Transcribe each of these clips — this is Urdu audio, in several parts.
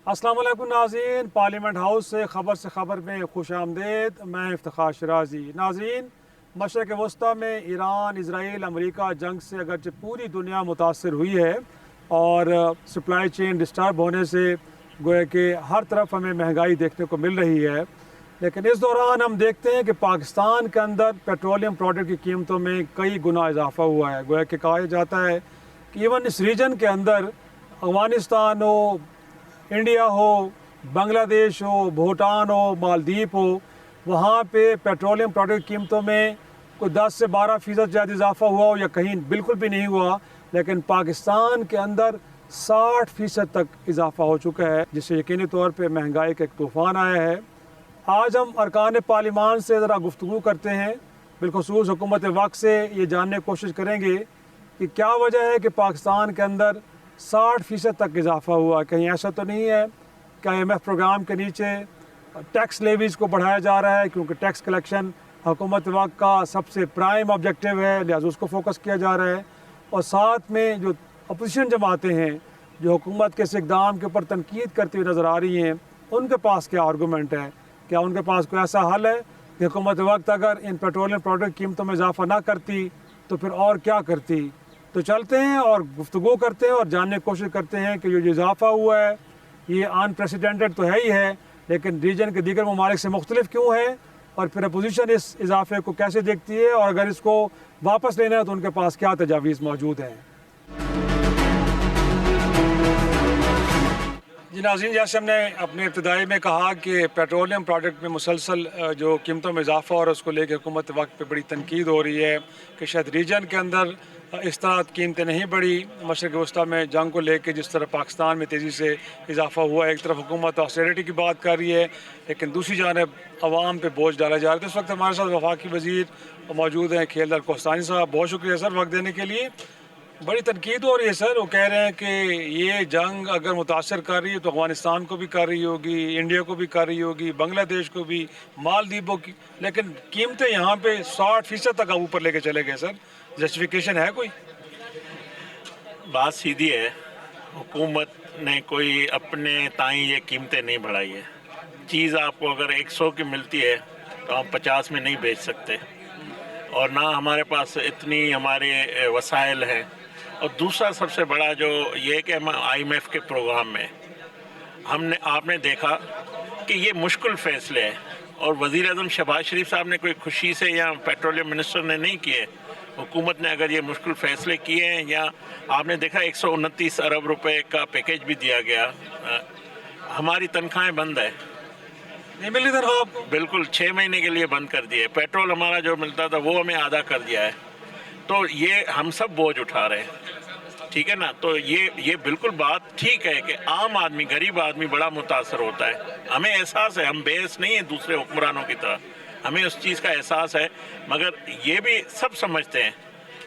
السلام علیکم ناظرین، پارلیمنٹ ہاؤس سے خبر میں خوش آمدید۔ میں افتخار شرازی۔ ناظرین، مشرق وسطیٰ میں ایران، اسرائیل، امریکہ جنگ سے اگرچہ پوری دنیا متاثر ہوئی ہے اور سپلائی چین ڈسٹرب ہونے سے گویا کہ ہر طرف ہمیں مہنگائی دیکھنے کو مل رہی ہے، لیکن اس دوران ہم دیکھتے ہیں کہ پاکستان کے اندر پیٹرولیم پروڈکٹ کی قیمتوں میں کئی گنا اضافہ ہوا ہے۔ گویا کہ کہا جاتا ہے کہ ایون اس ریجن کے اندر افغانستان ہو، انڈیا ہو، بنگلہ دیش ہو، بھوٹان ہو، مالدیپ ہو، وہاں پہ پیٹرولیم پروڈکٹ قیمتوں میں کوئی 10 سے 12% زیادہ اضافہ ہوا ہو یا کہیں بالکل بھی نہیں ہوا، لیکن پاکستان کے اندر 60% تک اضافہ ہو چکا ہے، جس سے یقینی طور پہ مہنگائی کا ایک طوفان آیا ہے۔ آج ہم ارکان پارلیمان سے ذرا گفتگو کرتے ہیں، بالخصوص حکومت وقت سے یہ جاننے کی کوشش کریں گے کہ کیا وجہ ہے کہ پاکستان کے اندر 60% تک اضافہ ہوا۔ کہیں ایسا تو نہیں ہے کہ IMF پروگرام کے نیچے ٹیکس لیویز کو بڑھایا جا رہا ہے، کیونکہ ٹیکس کلیکشن حکومت وقت کا سب سے پرائم آبجیکٹیو ہے، لہٰذا اس کو فوکس کیا جا رہا ہے، اور ساتھ میں جو اپوزیشن جماعتیں ہیں جو حکومت کے اس اقدام کے اوپر تنقید کرتی ہوئی نظر آ رہی ہیں، ان کے پاس کیا آرگومنٹ ہے؟ کیا ان کے پاس کوئی ایسا حل ہے کہ حکومت وقت اگر ان پیٹرولیم پروڈکٹ قیمتوں میں اضافہ نہ کرتی تو پھر اور کیا کرتی؟ تو چلتے ہیں اور گفتگو کرتے ہیں اور جاننے کی کوشش کرتے ہیں کہ یہ جو اضافہ ہوا ہے یہ ان پریسیڈنٹڈ تو ہے ہی ہے، لیکن ریجن کے دیگر ممالک سے مختلف کیوں ہے، اور پھر اپوزیشن اس اضافے کو کیسے دیکھتی ہے، اور اگر اس کو واپس لینا ہے تو ان کے پاس کیا تجاویز موجود ہیں۔ جی ناظرین، جیسے ہم نے اپنے ابتدائی میں کہا کہ پیٹرولیم پروڈکٹ میں مسلسل جو قیمتوں میں اضافہ اور اس کو لے کے حکومت وقت پہ بڑی تنقید ہو رہی ہے کہ شاید ریجن کے اندر اس طرح قیمتیں نہیں بڑھی مشرق وسطیٰ میں جنگ کو لے کے جس طرح پاکستان میں تیزی سے اضافہ ہوا ہے۔ ایک طرف حکومت آسٹیرٹی کی بات کر رہی ہے، لیکن دوسری جانب عوام پہ بوجھ ڈالا جا رہا ہے۔ تو اس وقت ہمارے ساتھ وفاقی وزیر موجود ہیں کھیلدر کوہستانی صاحب، بہت شکریہ سر وقت دینے کے لیے۔ بڑی تنقید ہو رہی ہے سر، وہ کہہ رہے ہیں کہ یہ جنگ اگر متاثر کر رہی ہے تو افغانستان کو بھی کر رہی ہوگی، انڈیا کو بھی کر رہی ہوگی، بنگلہ دیش کو بھی، مالدیپوں کی، لیکن قیمتیں یہاں پہ 60% تک اوپر لے کے چلے گئے سر، جسٹیفیکیشن ہے کوئی؟ بات سیدھی ہے، حکومت نے کوئی اپنے تائیں یہ قیمتیں نہیں بڑھائی ہے۔ چیز آپ کو اگر 100 کی ملتی ہے تو ہم 50 میں نہیں بیچ سکتے، اور نہ ہمارے پاس اتنی ہمارے وسائل ہیں۔ اور دوسرا سب سے بڑا جو یہ کہ ہم IMF کے پروگرام میں آپ نے دیکھا کہ یہ مشکل فیصلے ہیں، اور وزیر اعظم شہباز شریف صاحب نے کوئی خوشی سے یا پیٹرولیم منسٹر نے نہیں کیے، حکومت نے اگر یہ مشکل فیصلے کیے ہیں، یا آپ نے دیکھا 129 ارب روپے کا پیکیج بھی دیا گیا۔ ہماری تنخواہیں بند ہے، نہیں مل رہی تنخواہ آپ کو؟ بالکل 6 مہینے کے لیے بند کر دیے۔ پیٹرول ہمارا جو ملتا تھا وہ ہمیں آدھا کر دیا ہے، تو یہ ہم سب بوجھ اٹھا رہے ہیں، ٹھیک ہے نا؟ تو یہ بالکل بات ٹھیک ہے کہ عام آدمی، غریب آدمی بڑا متاثر ہوتا ہے۔ ہمیں احساس ہے، ہم بیس نہیں ہیں دوسرے حکمرانوں کی طرح، ہمیں اس چیز کا احساس ہے، مگر یہ بھی سب سمجھتے ہیں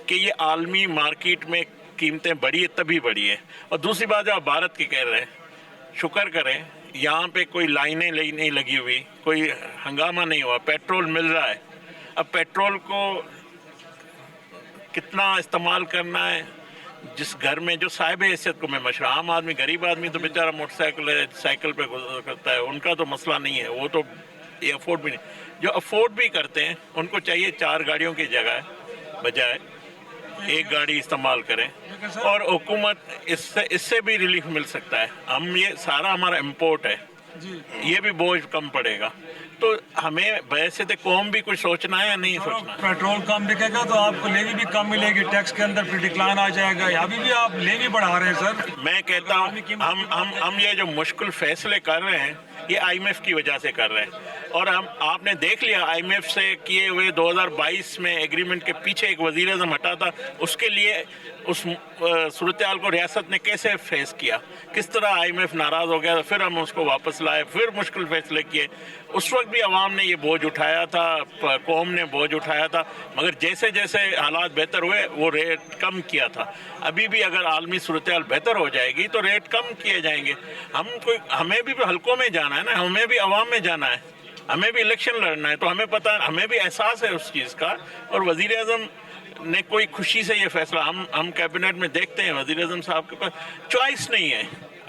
کہ یہ عالمی مارکیٹ میں قیمتیں بڑھی ہے تبھی بڑھی ہے۔ اور دوسری بات جو آپ بھارت کی کہہ رہے ہیں، شکر کریں یہاں پہ کوئی لائنیں نہیں لگی ہوئی، کوئی ہنگامہ نہیں ہوا، پیٹرول مل رہا ہے۔ اب پیٹرول کو کتنا استعمال کرنا ہے، جس گھر میں جو صاحب حیثیت کو میں مشورہ، عام آدمی، غریب آدمی تو بیچارہ موٹر سائیکل پہ گزر کرتا ہے، ان کا تو مسئلہ نہیں ہے، وہ تو یہ افورڈ بھی نہیں۔ جو افورڈ بھی کرتے ہیں ان کو چاہیے 4 گاڑیوں کی جگہ بجائے 1 گاڑی استعمال کریں، اور حکومت اس سے بھی ریلیف مل سکتا ہے۔ ہم یہ سارا ہمارا امپورٹ ہے، یہ بھی بوجھ کم پڑے گا۔ تو ہمیں ویسے تو قوم بھی کچھ سوچنا ہے یا نہیں سوچنا ہے؟ پیٹرول کم بکے گا تو آپ کو لیوی بھی کم ملے گی، ٹیکس کے اندر پھر ڈکلائن آ جائے گا، ابھی بھی آپ لیوی بڑھا رہے ہیں سر۔ میں کہتا ہوں ہم یہ جو مشکل فیصلے کر رہے ہیں یہ IMF کی وجہ سے کر رہے ہیں، اور آپ نے دیکھ لیا IMF سے کیے ہوئے 2022 میں ایگریمنٹ کے پیچھے ایک وزیر اعظم ہٹا تھا، اس کے لیے اس صورتحال کو ریاست نے کیسے فیس کیا، کس طرح IMF ناراض ہو گیا، پھر ہم اس کو واپس لائے، پھر مشکل فیصلے کیے۔ اس وقت بھی عوام نے یہ بوجھ اٹھایا تھا، قوم نے بوجھ اٹھایا تھا، مگر جیسے جیسے حالات بہتر ہوئے وہ ریٹ کم کیا تھا۔ ابھی بھی اگر عالمی صورتحال بہتر ہو جائے گی تو ریٹ کم کیے جائیں گے۔ ہمیں بھی حلقوں میں جانا ہے نا، ہمیں بھی عوام میں جانا ہے، ہمیں بھی الیکشن لڑنا ہے، تو ہمیں پتہ، ہمیں بھی احساس ہے اس چیز کا۔ اور وزیر اعظم نے کوئی خوشی سے یہ فیصلہ، ہم کیبنٹ میں دیکھتے ہیں وزیر اعظم صاحب کے پاس چوائس نہیں ہے۔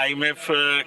IMF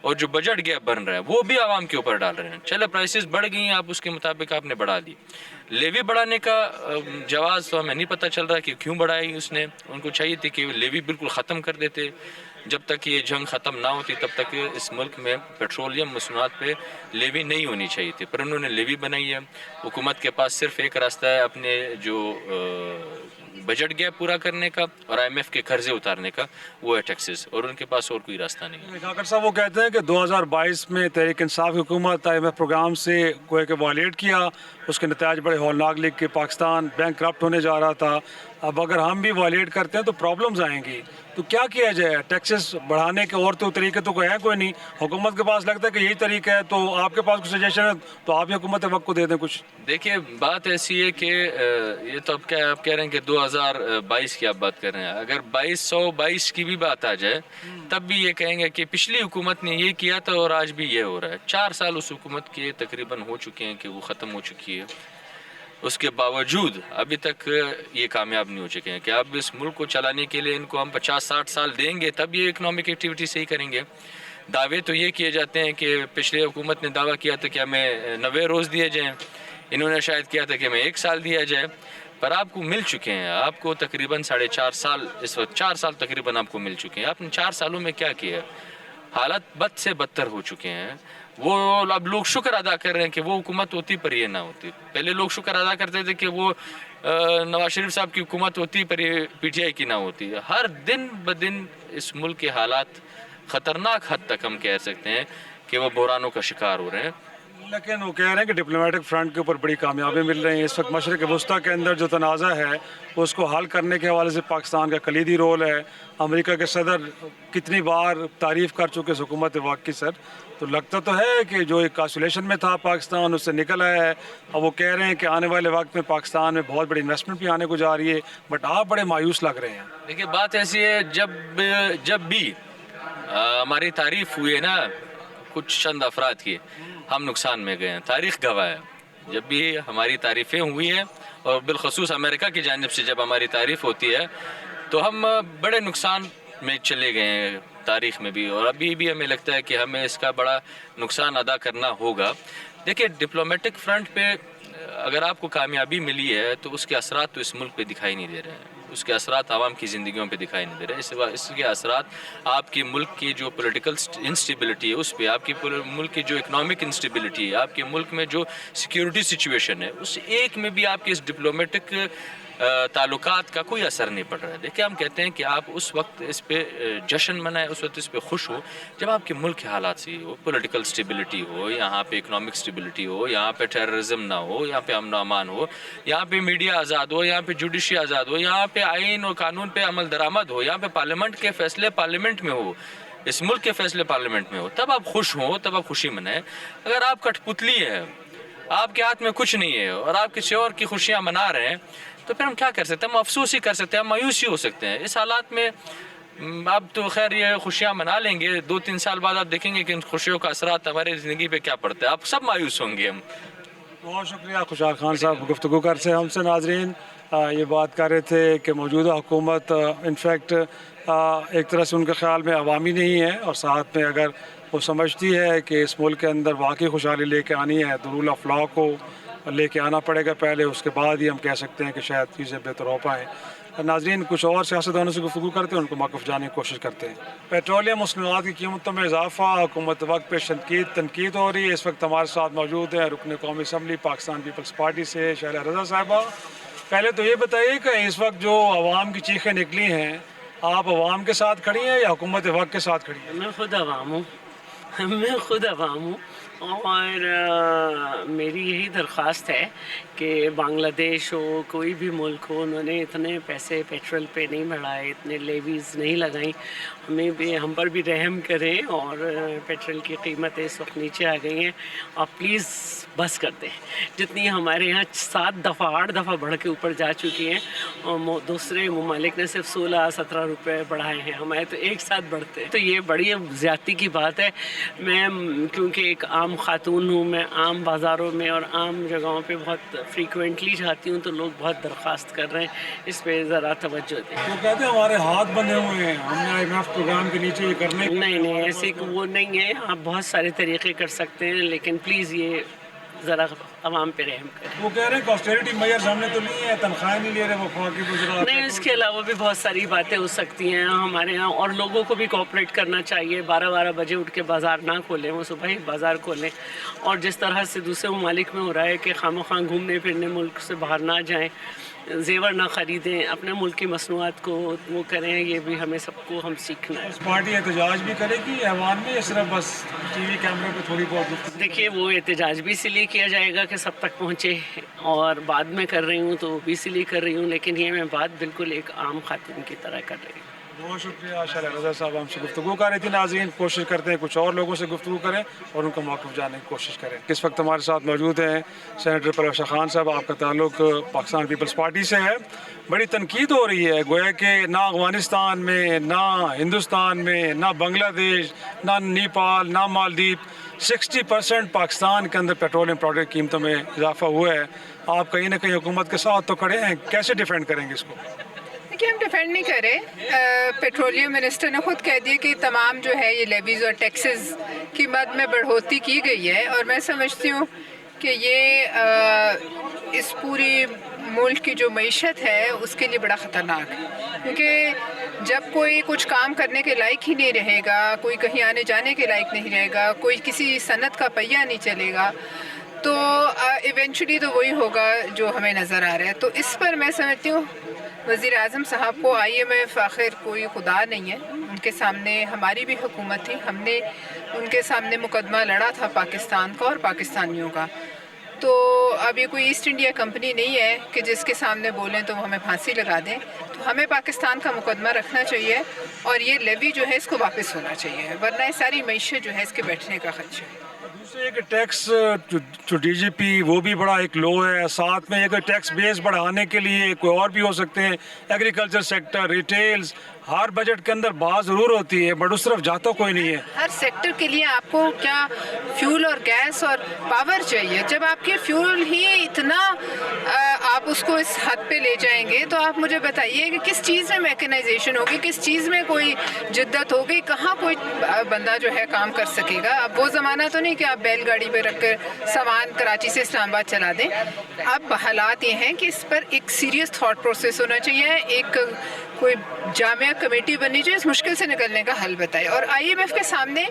اور جو بجٹ گیپ بن رہا ہے وہ بھی عوام کے اوپر ڈال رہے ہیں. چلے پرائسز بڑھ گئی ہیں, آپ اس کے مطابق آپ نے بڑھا دی. لیوی بڑھانے کا جواز تو ہمیں نہیں پتہ چل رہا کہ کیوں بڑھائی اس نے. ان کو چاہیے تھی کہ لیوی بالکل ختم کر دیتے. جب تک یہ جنگ ختم نہ ہوتی تب تک اس ملک میں پیٹرولیم مصنوعات پہ لیوی نہیں ہونی چاہیے تھی, پر انہوں نے لیوی بنائی ہے. حکومت کے پاس صرف ایک راستہ ہے اپنے جو بجٹ گیپ پورا کرنے کا اور IMF کے قرضے اتارنے کا, وہ ہے ٹیکسز, اور ان کے پاس اور کوئی راستہ نہیں ہے. ڈاکٹر صاحب وہ کہتے ہیں کہ 2022 میں تحریک انصاف کی حکومت IMF پروگرام سے کوئی کہ وائلیٹ کیا, اس کے نتائج بڑے ہولناک لکھ کے پاکستان بینک کرپٹ ہونے جا رہا تھا. اب اگر ہم بھی وائلیٹ کرتے ہیں تو پرابلمز آئیں گی, تو کیا کیا جائے؟ ٹیکسز بڑھانے کے اور تو طریقے تو کوئی ہے کوئی نہیں. حکومت کے پاس لگتا ہے کہ یہی طریقہ ہے, تو آپ کے پاس کوئی سجیشن ہے تو آپ ہی حکومت وقت کو دے دیں کچھ. دیکھیے بات ایسی ہے کہ یہ تو اب کیا آپ کہہ رہے ہیں کہ 2022 کی آپ بات کر رہے ہیں. اگر 2222 کی بھی بات آ جائے تب بھی یہ کہیں گے کہ پچھلی حکومت نے یہ کیا تھا اور آج بھی یہ ہو رہا ہے. 4 سال اس حکومت کے تقریباً ہو چکے ہیں کہ وہ ختم ہو چکی ہے. اس کے باوجود ابھی تک یہ کامیاب نہیں ہو چکے ہیں کہ اب اس ملک کو چلانے کے لیے ان کو ہم 50-60 سال دیں گے تب یہ اکنامک ایکٹیویٹی صحیح کریں گے. دعوے تو یہ کیے جاتے ہیں کہ پچھلے حکومت نے دعویٰ کیا تھا کہ ہمیں 90 روز دیے جائیں, انہوں نے شاید کیا تھا کہ ہمیں 1 سال دیا جائے, پر آپ کو مل چکے ہیں. آپ کو تقریباً 4.5 سال, اس وقت 4 سال تقریباً آپ کو مل چکے ہیں. آپ نے 4 سالوں میں کیا کیا؟ حالات بد سے بدتر ہو چکے ہیں. وہ اب لوگ شکر ادا کر رہے ہیں کہ وہ حکومت ہوتی پر یہ نہ ہوتی. پہلے لوگ شکر ادا کرتے تھے کہ وہ نواز شریف صاحب کی حکومت ہوتی پر یہ PTI کی نہ ہوتی. ہر دن بدن اس ملک کے حالات خطرناک حد تک ہم کہہ سکتے ہیں کہ وہ بحرانوں کا شکار ہو رہے ہیں. لیکن وہ کہہ رہے ہیں کہ ڈپلومیٹک فرنٹ کے اوپر بڑی کامیابی مل رہی ہیں. اس وقت مشرق وسطیٰ کے اندر جو تنازع ہے اس کو حل کرنے کے حوالے سے پاکستان کا کلیدی رول ہے. امریکہ کے صدر کتنی بار تعریف کر چکے اس حکومت وقت کی سر. تو لگتا تو ہے کہ جو ایک آئسولیشن میں تھا پاکستان اس سے نکل آیا ہے. اب وہ کہہ رہے ہیں کہ آنے والے وقت میں پاکستان میں بہت بڑی انویسٹمنٹ بھی آنے کو جا رہی ہے, بٹ آپ بڑے مایوس لگ رہے ہیں. دیکھیے بات ایسی ہے, جب بھی ہماری تعریف ہوئی ہے نا کچھ چند افراد کی, ہم نقصان میں گئے ہیں. تاریخ گواہ ہے. جب بھی ہماری تعریفیں ہوئی ہیں اور بالخصوص امریکہ کی جانب سے جب ہماری تعریف ہوتی ہے تو ہم بڑے نقصان میں چلے گئے ہیں تاریخ میں بھی, اور ابھی بھی ہمیں لگتا ہے کہ ہمیں اس کا بڑا نقصان ادا کرنا ہوگا. دیکھیے ڈپلومیٹک فرنٹ پہ اگر آپ کو کامیابی ملی ہے تو اس کے اثرات تو اس ملک پہ دکھائی نہیں دے رہے ہیں. اس کے اثرات عوام کی زندگیوں پہ دکھائی نہیں دے رہے. اس کے اثرات آپ کی ملک کی جو پولیٹیکل انسٹیبلٹی ہے اس پہ, آپ کی ملک کی جو اکنامک انسٹیبلٹی ہے, آپ کے ملک میں جو سیکیورٹی سچویشن ہے, اس ایک میں بھی آپ کے اس ڈپلومیٹک تعلقات کا کوئی اثر نہیں پڑ رہا ہے. دیکھیں ہم کہتے ہیں کہ آپ اس وقت اس پہ جشن منائیں, اس وقت اس پہ خوش ہو جب آپ کے ملک کے حالات سے ہو, پولیٹیکل سٹیبلٹی ہو, یہاں پہ اکنامک سٹیبلٹی ہو, یہاں پہ ٹیررزم نہ ہو, یہاں پہ امن و امان ہو, یہاں پہ میڈیا آزاد ہو, یہاں پہ جوڈیشری آزاد ہو, یہاں پہ آئین اور قانون پہ عمل درآمد ہو, یہاں پہ پارلیمنٹ کے فیصلے پارلیمنٹ میں ہو, اس ملک کے فیصلے پارلیمنٹ میں ہو, تب آپ خوش ہوں, تب آپ خوشی منائیں. اگر آپ کٹھ پتلی ہے, آپ کے ہاتھ میں کچھ نہیں ہے اور آپ کسی اور کی خوشیاں منا رہے ہیں تو پھر ہم کیا کر سکتے ہیں؟ ہم افسوس ہی کر سکتے ہیں, ہم مایوس ہی ہو سکتے ہیں. اس حالات میں اب تو خیر یہ خوشیاں منا لیں گے, 2-3 سال بعد آپ دیکھیں گے کہ ان خوشیوں کا اثرات ہماری زندگی پہ کیا پڑتا ہے. آپ سب مایوس ہوں گے. ہم بہت شکریہ خوشحال خان صاحب گفتگو کر سے ہم سے. ناظرین یہ بات کر رہے تھے کہ موجودہ حکومت انفیکٹ ایک طرح سے ان کے خیال میں عوامی نہیں ہے, اور ساتھ میں اگر وہ سمجھتی ہے کہ اس ملک کے اندر واقعی خوشحالی لے کے آنی ہے تو رول آف لا کو لے کے آنا پڑے گا پہلے, اس کے بعد ہی ہم کہہ سکتے ہیں کہ شاید چیزیں بہتر ہو پائیں. ناظرین کچھ اور سیاستدانوں سے گفتگو کرتے ہیں, ان کو موقف جانے کی کوشش کرتے ہیں. پیٹرولیم مصنوعات کی قیمتوں میں اضافہ, حکومت وقت پہ تنقید ہو رہی ہے. اس وقت ہمارے ساتھ موجود ہیں رکن قومی اسمبلی پاکستان پیپلز پارٹی سے شہلا رضا صاحبہ. پہلے تو یہ بتائیے کہ اس وقت جو عوام کی چیخیں نکلی ہیں, آپ عوام کے ساتھ کھڑی ہیں یا حکومت وقت کے ساتھ کھڑی ہیں؟ میں خود عوام ہوں, اور میری یہی درخواست ہے کہ بنگلہ دیش ہو, کوئی بھی ملک ہو, انہوں نے اتنے پیسے پیٹرول پہ نہیں بڑھائے, اتنے لیویز نہیں لگائیں. ہم پر بھی رحم کریں, اور پیٹرول کی قیمتیں اس وقت نیچے آ گئی ہیں. آپ پلیز بس کر دیں. جتنی ہمارے یہاں 7 دفعہ 8 دفعہ بڑھ کے اوپر جا چکی ہیں, اور دوسرے ممالک نے صرف 16-17 روپے بڑھائے ہیں, ہمارے تو ایک ساتھ بڑھتے ہیں. تو یہ بڑی زیادتی کی بات ہے. میں کیونکہ ایک عام عام خاتون ہوں، میں عام بازاروں میں اور عام جگہوں پہ بہت فریکوینٹلی جاتی ہوں، تو لوگ بہت درخواست کر رہے ہیں اس پہ ذرا توجہ دیں۔ وہ کہتے ہیں ہمارے ہاتھ بندھے ہوئے ہیں، ہم نے IMF پروگرام کے نیچے یہ کرنے نہیں ایسے وہ نہیں ہے، آپ بہت سارے طریقے کر سکتے ہیں، لیکن پلیز یہ ذرا عوام پہ رحم کریں۔ وہ کہہ رہے ہیں کہ آسٹیرٹی میئرز ہم نے تو لی ہیں، تنخواہیں نہیں لے رہے وفاقی وزراء۔ نہیں، اس کے علاوہ بھی بہت ساری باتیں ہو سکتی ہیں ہمارے یہاں، اور لوگوں کو بھی کوآپریٹ کرنا چاہیے۔ 12 بجے اٹھ کے بازار نہ کھولیں، وہ صبح ہی بازار کھولیں، اور جس طرح سے دوسرے ممالک میں ہو رہا ہے کہ خواہ گھومنے پھرنے ملک سے باہر نہ جائیں، زیور نہ خریدیں، اپنے ملک کی مصنوعات کو وہ کریں، یہ بھی ہمیں سب کو ہم سیکھنا ہے۔ اس پارٹی احتجاج بھی کرے گی ایوان میں، یا صرف بس ٹی وی کیمرے پہ تھوڑی بہت گفتگو؟ دیکھیے، وہ احتجاج بھی اسی لیے کیا جائے گا کہ سب تک پہنچے، اور بعد میں کر رہی ہوں تو وہ بھی اسی لیے کر رہی ہوں، لیکن یہ میں بات بالکل ایک عام خاتون کی طرح کر رہی ہوں۔ بہت شکریہ شاہ رضا صاحب، ہم سے گفتگو کر رہے تھے۔ ناظرین، کوشش کرتے ہیں کچھ اور لوگوں سے گفتگو کریں اور ان کا موقف جاننے کی کوشش کریں۔ اس وقت ہمارے ساتھ موجود ہیں سینیٹر پرویز خان صاحب، آپ کا تعلق پاکستان پیپلز پارٹی سے ہے۔ بڑی تنقید ہو رہی ہے، گویا کہ نہ افغانستان میں، نہ ہندوستان میں، نہ بنگلہ دیش، نہ نیپال، نہ مالدیپ، 60% پاکستان کے اندر پیٹرولیم پروڈکٹ قیمتوں میں اضافہ ہوا ہے۔ آپ کہیں نہ کہیں حکومت کے ساتھ تو کھڑے ہیں، کیسے ڈیفینڈ کریں گے اس کو؟ دیکھیے، ہم ڈیفینڈ نہیں کر رہے۔ پیٹرولیم منسٹر نے خود کہہ دیا کہ تمام جو ہے یہ لیویز اور ٹیکسز کی مد میں بڑھوتی کی گئی ہے، اور میں سمجھتی ہوں کہ یہ اس پوری ملک کی جو معیشت ہے اس کے لیے بڑا خطرناک ہے، کیونکہ جب کوئی کچھ کام کرنے کے لائق ہی نہیں رہے گا، کوئی کہیں آنے جانے کے لائق نہیں رہے گا، کوئی کسی صنعت کا پہیہ نہیں چلے گا، تو ایونچولی تو وہی ہوگا جو ہمیں نظر آ رہا ہے۔ تو اس پر میں سمجھتی ہوں وزیر اعظم صاحب کو IMF آخر کوئی خدا نہیں ہے، ان کے سامنے ہماری بھی حکومت تھی، ہم نے ان کے سامنے مقدمہ لڑا تھا پاکستان کا اور پاکستانیوں کا، تو اب یہ کوئی ایسٹ انڈیا کمپنی نہیں ہے کہ جس کے سامنے بولیں تو وہ ہمیں پھانسی لگا دیں۔ تو ہمیں پاکستان کا مقدمہ رکھنا چاہیے، اور یہ لیوی جو ہے اس کو واپس ہونا چاہیے، ورنہ یہ ساری معیشت جو ہے اس کے بیٹھنے کا خدشہ ہے۔ دوسرے ایک ٹیکس جو DGP وہ بھی بڑا ایک لو ہے، ساتھ میں اگر ٹیکس بیس بڑھانے کے لیے کوئی اور بھی ہو سکتے ہیں، ایگریکلچر سیکٹر، ریٹیلز، ہر بجٹ کے اندر بات ضرور ہوتی ہے، بٹ اس طرف جاتا کوئی نہیں ہے۔ ہر سیکٹر کے لیے آپ کو کیا فیول اور گیس اور پاور چاہیے؟ جب آپ کے فیول ہی اتنا آپ اس کو اس حد پہ لے جائیں گے، تو آپ مجھے بتائیے کہ کس چیز میں میکنائزیشن ہوگی، کس چیز میں کوئی جدت ہوگی، کہاں کوئی بندہ جو ہے کام کر سکے گا؟ اب وہ زمانہ تو نہیں کہ آپ بیل گاڑی پہ رکھ کر سامان کراچی سے اسلام آباد چلا دیں۔ اب حالات یہ ہیں کہ اس پر ایک سیریس تھاٹ پروسیس ہونا چاہیے، ایک کوئی جامعہ کمیٹی بننی چاہیے، اس مشکل سے نکلنے کا حل بتائے، اور IMF کے سامنے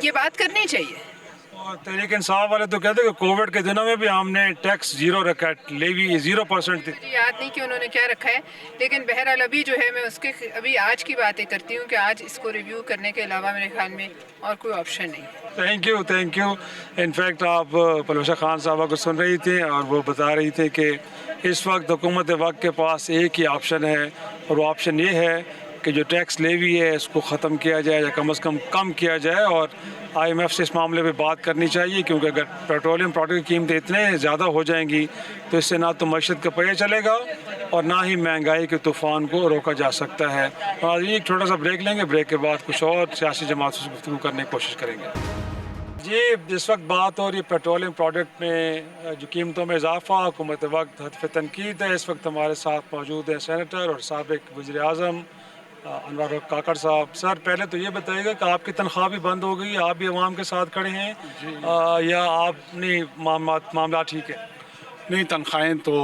یہ بات کرنی چاہیے۔ اور تحریک انصاف والے تو کہتے ہیں کہ کووڈ کے دنوں میں بھی ہم نے ٹیکس زیرو رکھا ہے، لیوی 0% تھی۔ مجھے یاد نہیں کہ انہوں نے کیا رکھا ہے، لیکن بہرحال ابھی جو ہے میں اس کے ابھی آج کی باتیں کرتی ہوں کہ آج اس کو ریویو کرنے کے علاوہ میرے خیال میں اور کوئی آپشن نہیں ہے۔ Thank you. انفیکٹ آپ پرویز خان صاحبہ کو سن رہی تھیں، اور وہ بتا رہی تھی کہ اس وقت حکومت وقت کے پاس ایک ہی آپشن ہے، اور وہ آپشن یہ ہے کہ جو ٹیکس لیوی ہے اس کو ختم کیا جائے، یا کم از کم کیا جائے، اور IMF سے اس معاملے پہ بات کرنی چاہیے، کیونکہ اگر پیٹرولیم پروڈکٹ کی قیمتیں اتنے زیادہ ہو جائیں گی تو اس سے نہ تو معیشت کا پہیہ چلے گا اور نہ ہی مہنگائی کے طوفان کو روکا جا سکتا ہے۔ اور ایک چھوٹا سا بریک لیں گے، بریک کے بعد کچھ اور سیاسی جماعتوں سے گفتگو کرنے کی کوشش کریں گے۔ جی، جس وقت بات ہو رہی ہے پیٹرولیم پروڈکٹ میں جو قیمتوں میں اضافہ، حکومت وقت ہدف تنقید ہے۔ اس وقت ہمارے ساتھ موجود ہیں سینیٹر اور سابق وزیر اعظم انوار کاکڑ صاحب۔ سر، پہلے تو یہ بتائیے گا کہ آپ کی تنخواہ بھی بند ہو گئی، آپ بھی عوام کے ساتھ کھڑے ہیں، یا آپ نے معاملات ٹھیک ہے؟ نہیں، تنخواہیں تو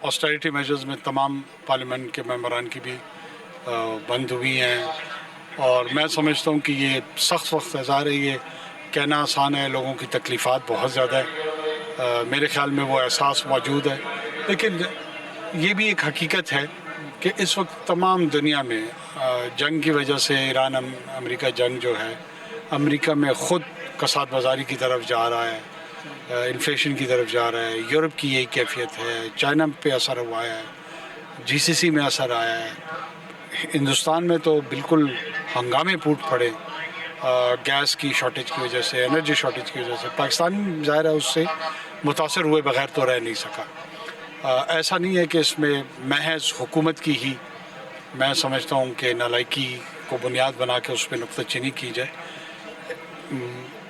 آسٹیرٹی میجرز میں تمام پارلیمنٹ کے ممبران کی بھی بند ہوئی ہیں، اور میں سمجھتا ہوں کہ یہ سخت وقت اظہار ہے، یہ کہنا آسان ہے، لوگوں کی تکلیفات بہت زیادہ ہے، میرے خیال میں وہ احساس موجود ہے، لیکن یہ بھی ایک حقیقت ہے کہ اس وقت تمام دنیا میں جنگ کی وجہ سے، ایران امریکہ جنگ جو ہے، امریکہ میں خود کساد بازاری کی طرف جا رہا ہے، انفلیشن کی طرف جا رہا ہے، یورپ کی یہی کیفیت ہے، چائنا پہ اثر ہوا ہے، GCC میں اثر آیا ہے، ہندوستان میں تو بالکل ہنگامے پھوٹ پڑے گیس کی شارٹیج کی وجہ سے، انرجی شارٹیج کی وجہ سے۔ پاکستان ظاہر ہے اس سے متاثر ہوئے بغیر تو رہ نہیں سکا۔ ایسا نہیں ہے کہ اس میں محض حکومت کی ہی، میں سمجھتا ہوں کہ نالائکی کو بنیاد بنا کے اس پہ نکتہ چینی کی جائے۔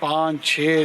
5-6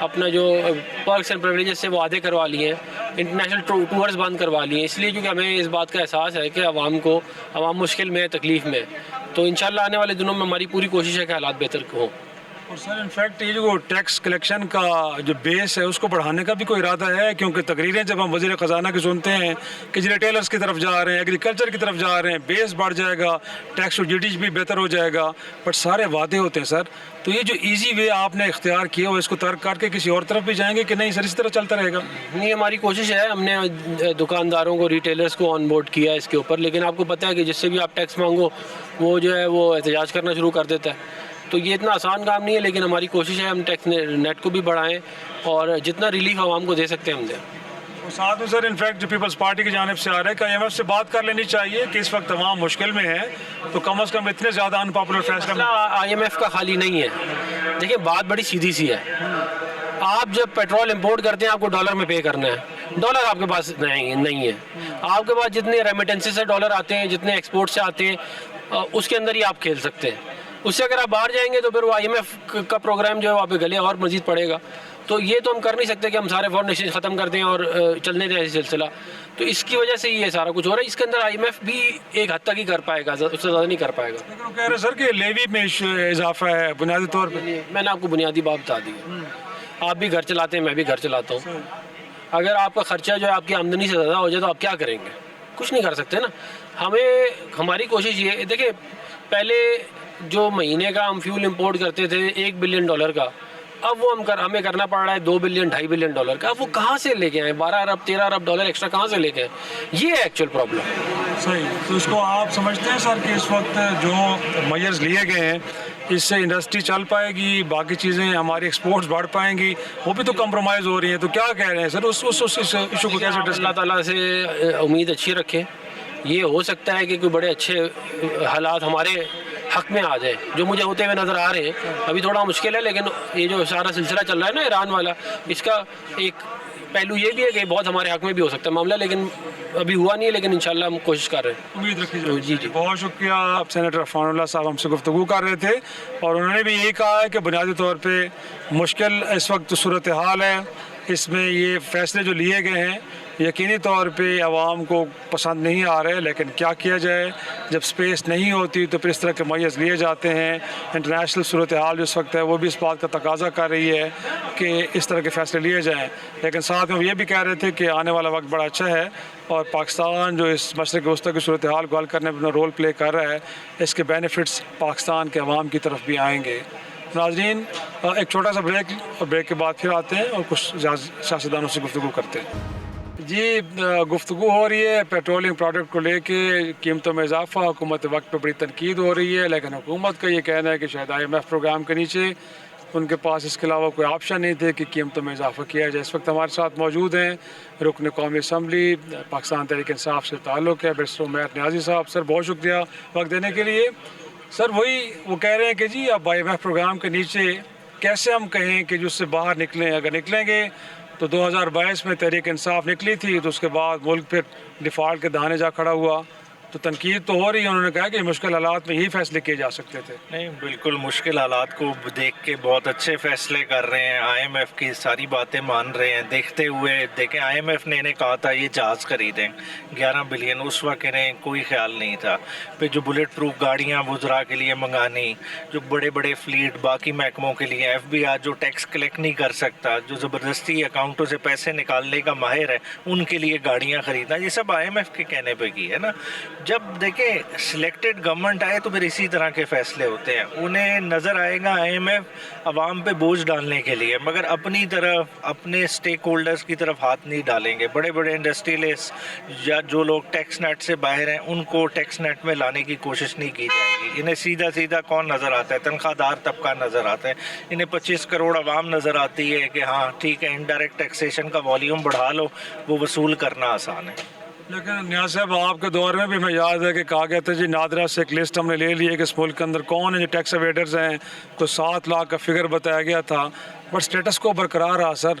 اپنا جو پرکس اینڈ پریولیجز سے وہ آدھے کروا لیے ہیں, انٹرنیشنل ٹورز بند کروا لیے ہیں, اس لیے کیونکہ ہمیں اس بات کا احساس ہے کہ عوام مشکل میں ہے, تکلیف میں ہے. تو انشاءاللہ آنے والے دنوں میں ہماری پوری کوشش ہے کہ حالات بہتر ہوں. اور سر انفیکٹ یہ جو ٹیکس کلیکشن کا جو بیس ہے اس کو بڑھانے کا بھی کوئی ارادہ ہے؟ کیونکہ تقریریں جب ہم وزیر خزانہ کی سنتے ہیں کہ جی ریٹیلرز کی طرف جا رہے ہیں, ایگریکلچر کی طرف جا رہے ہیں, بیس بڑھ جائے گا, ٹیکس ٹو جی ڈی بھی بہتر ہو جائے گا, بٹ سارے وعدے ہوتے ہیں سر. تو یہ جو ایزی وے آپ نے اختیار کیا وہ اس کو ترک کر کے کسی اور طرف بھی جائیں گے کہ نہیں سر اس طرح چلتا رہے گا؟ نہیں, ہماری کوشش ہے, ہم نے دکانداروں کو, ریٹیلرز کو آن بورڈ کیا ہے اس کے اوپر, لیکن آپ کو پتہ ہے کہ جس سے بھی آپ ٹیکس مانگو وہ جو ہے وہ احتجاج کرنا شروع کر دیتا ہے. تو یہ اتنا آسان کام نہیں ہے, لیکن ہماری کوشش ہے ہم ٹیکس نیٹ کو بھی بڑھائیں اور جتنا ریلیف عوام کو دے سکتے ہیں ہم دیں. اور ساتھ میں سر انفیکٹ جو پیپلز پارٹی کی جانب سے آ رہا ہے کہ آئی ایم ایف سے بات کر لینی چاہیے کہ اس وقت تمام مشکل میں ہے, تو کم از کم اتنے زیادہ ان پاپولر فیصلہ آئی ایم ایف کا خالی نہیں ہے. دیکھیں بات بڑی سیدھی سی ہے, آپ جب پیٹرول امپورٹ کرتے ہیں آپ کو ڈالر میں پے کرنا ہے, ڈالر آپ کے پاس نہیں ہے. آپ کے پاس جتنے ریمیٹنسز سے ڈالر آتے ہیں, جتنے ایکسپورٹ سے آتے ہیں, اس کے اندر ہی آپ کھیل سکتے ہیں. اس سے اگر آپ باہر جائیں گے تو پھر وہ آئی ایم ایف کا پروگرام جو ہے وہاں پہ گلے اور مزید پڑے گا. تو یہ تو ہم کر نہیں سکتے کہ ہم سارے فورن ایکسچینج ختم کر دیں اور چلنے دیں ایسے سلسلہ. تو اس کی وجہ سے یہ سارا کچھ ہو رہا ہے. اس کے اندر آئی ایم ایف بھی ایک حد تک ہی کر پائے گا, اس سے زیادہ نہیں کر پائے گا. لیکن وہ کہہ رہے ہیں سر کہ لیوی میں اضافہ ہے بنیادی طور پہ. میں نے آپ کو بنیادی بات بتا دی ہے, آپ بھی گھر چلاتے ہیں, میں بھی گھر چلاتا ہوں. اگر آپ کا خرچہ جو ہے آپ کی آمدنی سے زیادہ ہو جائے تو آپ کیا کریں گے؟ کچھ نہیں کر سکتے نا. ہماری کوشش یہ ہے, دیکھیں پہلے جو مہینے کا ہم فیول امپورٹ کرتے تھے $1 بلین کا, اب وہ ہمیں کرنا پڑ رہا ہے $2 بلین $2.5 بلین کا. اب وہ کہاں سے لے کے آئیں؟ 12 ارب 13 ارب ڈالر ایکسٹرا کہاں سے لے کے آئیں؟ یہ ہے ایکچوئل پرابلم. صحیح. تو اس کو آپ سمجھتے ہیں سر کہ اس وقت جو میئرز لیے گئے ہیں اس سے انڈسٹری چل پائے گی, باقی چیزیں ہماری ایکسپورٹس بڑھ پائیں گی, وہ بھی تو کمپرومائز ہو رہی ہیں, تو کیا کہہ رہے ہیں سر اس ایشو کو کیسے؟ اللہ تعالیٰ سے امید اچھی رکھیں. یہ ہو سکتا ہے کہ کوئی بڑے اچھے حالات ہمارے حق میں آ جائے جو مجھے ہوتے ہوئے نظر آ رہے ہیں. ابھی تھوڑا مشکل ہے, لیکن یہ جو سارا سلسلہ چل رہا ہے نا ایران والا, اس کا ایک پہلو یہ بھی ہے کہ بہت ہمارے حق میں بھی ہو سکتا ہے معاملہ, لیکن ابھی ہوا نہیں ہے, لیکن انشاءاللہ ہم کوشش کر رہے ہیں. امید رکھی جائے. جی جی بہت شکریہ. سینیٹر عفان اللہ صاحب ہم سے گفتگو کر رہے تھے اور انہوں نے بھی یہی کہا ہے کہ بنیادی طور پہ مشکل اس وقت صورتحال ہے. اس میں یہ فیصلے جو لیے گئے ہیں یقینی طور پہ عوام کو پسند نہیں آ رہے, لیکن کیا کیا جائے, جب سپیس نہیں ہوتی تو پھر اس طرح کے میئرز لیے جاتے ہیں. انٹرنیشنل صورتحال جو اس وقت ہے وہ بھی اس بات کا تقاضا کر رہی ہے کہ اس طرح کے فیصلے لیے جائیں. لیکن ساتھ میں یہ بھی کہہ رہے تھے کہ آنے والا وقت بڑا اچھا ہے اور پاکستان جو اس مشرق وسطی کی صورتحال کو حل کرنے میں اپنا رول پلے کر رہا ہے, اس کے بینیفٹس پاکستان کے عوام کی طرف بھی آئیں گے. ناظرین ایک چھوٹا سا بریک, اور بریک کے بعد پھر آتے ہیں اور کچھ سیاستدانوں سے گفتگو کرتے ہیں. جی گفتگو ہو رہی ہے پیٹرولیم پروڈکٹ کو لے کے, قیمتوں میں اضافہ, حکومت وقت پہ بڑی تنقید ہو رہی ہے, لیکن حکومت کا یہ کہنا ہے کہ شاید آئی ایم ایف پروگرام کے نیچے ان کے پاس اس کے علاوہ کوئی آپشن نہیں تھے کہ قیمتوں میں اضافہ کیا جائے. اس وقت ہمارے ساتھ موجود ہیں رکن قومی اسمبلی پاکستان تحریک انصاف سے تعلق ہے بیرسٹر عمیر نیازی صاحب. سر بہت شکریہ وقت دینے کے لیے. سر وہ کہہ رہے ہیں کہ جی اب آئی ایم ایف پروگرام کے نیچے کیسے ہم کہیں کہ جو اس سے باہر نکلیں, اگر نکلیں گے تو 2022 میں تحریک انصاف نکلی تھی تو اس کے بعد ملک پھر ڈیفالٹ کے دہانے جا کھڑا ہوا. تو تنقید تو ہو رہی ہے, انہوں نے کہا کہ مشکل حالات میں یہی فیصلے کیے جا سکتے تھے. نہیں بالکل مشکل حالات کو دیکھ کے بہت اچھے فیصلے کر رہے ہیں. آئی ایم ایف کی ساری باتیں مان رہے ہیں دیکھتے ہوئے. دیکھیں آئی ایم ایف نے انہیں کہا تھا یہ جہاز خریدیں 11 بلین, اس وقت انہیں کوئی خیال نہیں تھا. پھر جو بلٹ پروف گاڑیاں وزراء کے لیے منگانی, جو بڑے بڑے فلیٹ باقی محکموں کے لیے, ایف بی آئی جو ٹیکس کلیکٹ نہیں کر سکتا, جو زبردستی اکاؤنٹوں سے پیسے نکالنے کا ماہر ہے, ان کے لیے گاڑیاں خریدنا, یہ سب آئی ایم ایف کے کہنے پہ کی ہے نا. جب دیکھیں سلیکٹڈ گورنمنٹ آئے تو پھر اسی طرح کے فیصلے ہوتے ہیں. انہیں نظر آئے گا آئی ایم ایف عوام پہ بوجھ ڈالنے کے لیے, مگر اپنی طرف اپنے سٹیک ہولڈرز کی طرف ہاتھ نہیں ڈالیں گے. بڑے بڑے انڈسٹریلسٹ یا جو لوگ ٹیکس نیٹ سے باہر ہیں ان کو ٹیکس نیٹ میں لانے کی کوشش نہیں کی جائے گی. انہیں سیدھا سیدھا کون نظر آتا ہے؟ تنخواہ دار طبقہ نظر آتا ہے. انہیں 25 کروڑ عوام نظر آتی ہے کہ ہاں ٹھیک ہے انڈائریکٹ ٹیکسیشن کا والیوم بڑھا لو, وہ وصول کرنا آسان ہے. لیکن نیاز صاحب آپ کے دور میں بھی میں یاد ہے کہ کہا گیا تھا جی نادرا سے ایک لسٹ ہم نے لے لی ہے کہ اس ملک کے اندر کون ہے جو ٹیکس اویڈرز ہیں, تو 7 لاکھ کا فگر بتایا گیا تھا, بٹ سٹیٹس کو برقرار رہا سر.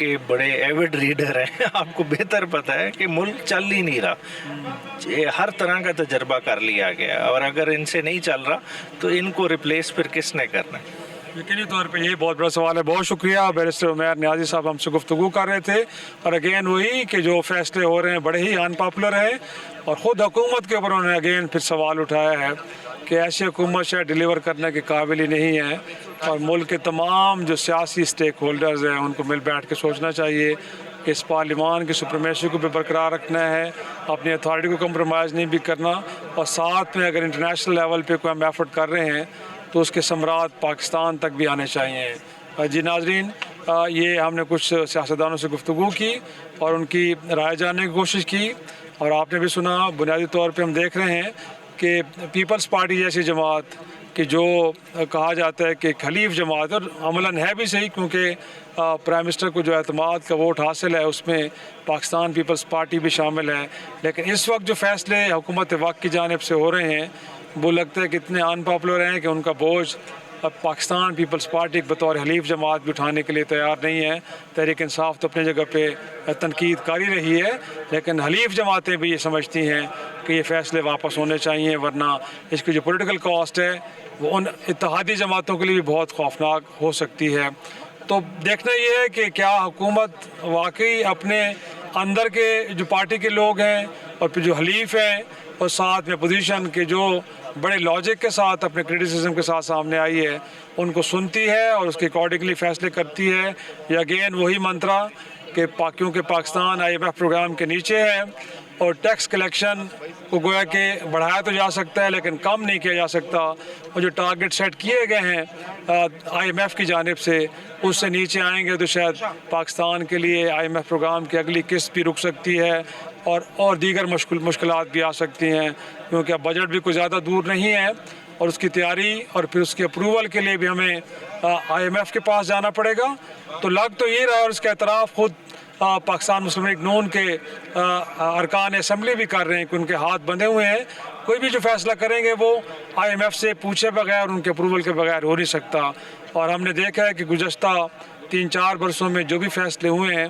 کے بڑے ایوڈ ریڈر ہیں، آپ کو بہتر پتہ ہے کہ ملک چل ہی نہیں رہا، ہر طرح کا تجربہ کر لیا گیا، اور اگر ان سے نہیں چل رہا تو ان کو ریپلیس پھر کس نے کرنا ہے؟ یقینی طور پہ یہ بہت بڑا سوال ہے. بہت شکریہ. بیرسٹر عمیر نیازی صاحب ہم سے گفتگو کر رہے تھے، اور اگین وہی کہ جو فیصلے ہو رہے ہیں بڑے ہی ان پاپولر ہیں، اور خود حکومت کے اوپر انہوں نے اگین پھر سوال اٹھایا ہے کہ ایسی حکومت شاید ڈیلیور کرنے کے قابل ہی نہیں ہے، اور ملک کے تمام جو سیاسی اسٹیک ہولڈرز ہیں ان کو مل بیٹھ کے سوچنا چاہیے کہ اس پارلیمان کی سپریمیسی کو بھی برقرار رکھنا ہے، اپنی اتھارٹی کو کمپرومائز نہیں بھی کرنا، اور ساتھ میں اگر انٹرنیشنل لیول پہ کوئی ہم ایفرٹ کر رہے ہیں تو اس کے ثمرات پاکستان تک بھی آنے چاہیے. جی ناظرین، یہ ہم نے کچھ سیاستدانوں سے گفتگو کی اور ان کی رائے جاننے کی کوشش کی، اور آپ نے بھی سنا. بنیادی طور پہ ہم دیکھ رہے ہیں کہ پیپلز پارٹی جیسی جماعت کہ جو کہا جاتا ہے کہ خلیف جماعت، اور عملاً ہے بھی صحیح، کیونکہ پرائم منسٹر کو جو اعتماد کا ووٹ حاصل ہے اس میں پاکستان پیپلز پارٹی بھی شامل ہے، لیکن اس وقت جو فیصلے حکومت وقت کی جانب سے ہو رہے ہیں وہ لگتا ہے کہ اتنے ان پاپولر ہیں کہ ان کا بوجھ اب پاکستان پیپلز پارٹی بطور حلیف جماعت بھی اٹھانے کے لیے تیار نہیں ہے. تحریک انصاف تو اپنی جگہ پہ تنقید کاری رہی ہے، لیکن حلیف جماعتیں بھی یہ سمجھتی ہیں کہ یہ فیصلے واپس ہونے چاہیے، ورنہ اس کی جو پولیٹیکل کاسٹ ہے وہ ان اتحادی جماعتوں کے لیے بھی بہت خوفناک ہو سکتی ہے. تو دیکھنا یہ ہے کہ کیا حکومت واقعی اپنے اندر کے جو پارٹی کے لوگ ہیں اور پھر جو حلیف ہیں اور ساتھ میں اپوزیشن کے جو بڑے لاجک کے ساتھ اپنے کرٹیسزم کے ساتھ سامنے آئی ہے ان کو سنتی ہے اور اس کے اکارڈنگلی فیصلے کرتی ہے، یا اگین وہی منترا کہ کیونکہ پاکستان IMF پروگرام کے نیچے ہے اور ٹیکس کلیکشن کو گویا کہ بڑھایا تو جا سکتا ہے لیکن کم نہیں کیا جا سکتا، اور جو ٹارگٹ سیٹ کیے گئے ہیں IMF کی جانب سے اس سے نیچے آئیں گے تو شاید پاکستان کے لیے IMF پروگرام کی اگلی قسط بھی رک سکتی ہے، اور دیگر مشکلات بھی آ سکتی ہیں، کیونکہ اب بجٹ بھی کوئی زیادہ دور نہیں ہے، اور اس کی تیاری اور پھر اس کے اپروول کے لیے بھی ہمیں IMF کے پاس جانا پڑے گا. تو لگ تو یہ رہا ہے، اور اس کا اعتراف خود پاکستان مسلم لیگ نون کے ارکان اسمبلی بھی کر رہے ہیں کہ ان کے ہاتھ بندھے ہوئے ہیں، کوئی بھی جو فیصلہ کریں گے وہ IMF سے پوچھے بغیر، ان کے اپروول کے بغیر ہو نہیں سکتا. اور ہم نے دیکھا ہے کہ گزشتہ 3-4 برسوں میں جو بھی فیصلے ہوئے ہیں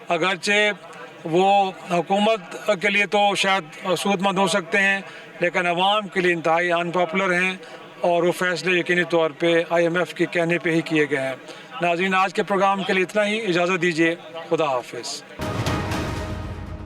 اگرچہ وہ حکومت کے لیے تو شاید سود مند ہو سکتے ہیں لیکن عوام کے لیے انتہائی ان پاپولر ہیں، اور وہ فیصلے یقینی طور پہ IMF کے کہنے پہ ہی کیے گئے ہیں. ناظرین، آج کے پروگرام کے لیے اتنا ہی، اجازت دیجیے. خدا حافظ.